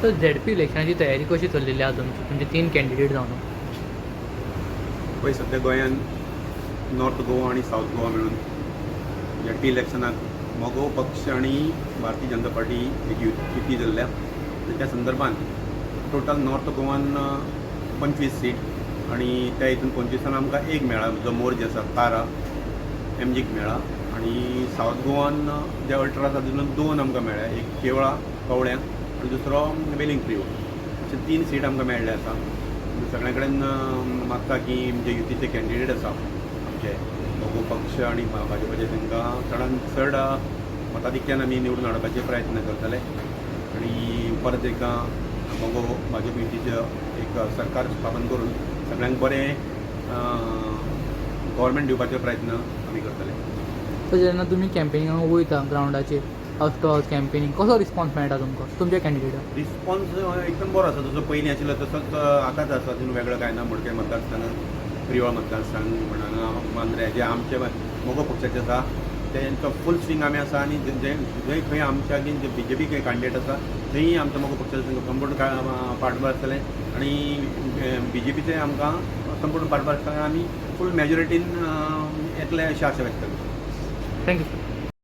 तर झेडपी इलेक्शनाची तयारी कशी चल्लेली आहा तुमची म्हणजे 3 कॅन्डिडेट जावन? पळय सध्या गोंयांत नॉर्थ गोवा आनी सावथ गोवा मेळून झेडपी इलेक्शनाक मोगो पक्ष आनी भारतीय जनता पार्टी एक युती जाल्ल्या. त्या संदर्भात टोटल नॉर्थ गोवान 25 सीट आनी त्या हितून 25 आमकां एक मेळ्ळा जो मोर्ज आसा तारा एमजीक मेळ्ळा. आनी सावथ गोवान जे अल्ट्रा आसा तितून 2 आमकां मेळ्ळ्या, एक केवळा कवळ्यांक आनी दुसरो वेलिंग अशे 3 सीट आमकां मेळ्ळे आसा. सगळे कडेन मागता की जे युतीचे कॅन्डिडेट आसा आमचे दोगो पक्ष आनी भाजपाचे तांकां चडांत चड मताधिक्यान आमी निवडून हाडपाचे प्रयत्न करतले आनी परत एकदां मोगो भाजप युतीचो एक सरकार स्थापन करून सगळ्यांक बरें गव्हर्मेंट दिवपाचो प्रयत्न आमी करतले. तर जेन्ना तुमी कॅम्पेनिंगाक वयता ग्रावंडाचेर हावस टू हावस कॅम्पेनिंग कसो रिस्पॉन्स मेळटा तुमकां तुमच्या कॅन्डिडेटाक? रिस्पॉन्स एकदम बरो आसा. जसो पयलीं आशिल्लो तसोच आतांच आसा. तितून वेगळो कांय ना. मडकय मतदारसंघ प्रिवळ मतदारसंघ म्हणून मांद्रे जे आमचे मोगो पक्षाचे आसा तेंचो फूल स्विंग आमी आसा आनी जंय खंय आमच्या जे BJP कॅन्डिडेट आसा थंय आमचो मोगो पक्षाचो तांकां संपूर्ण पाठबळ आसतलें आनी BJPचे आमकां संपूर्ण पाठबळ आसतना आमी फूल मेजॉरिटीन येतले अशें आशा व्यक्त करता. Thank you sir.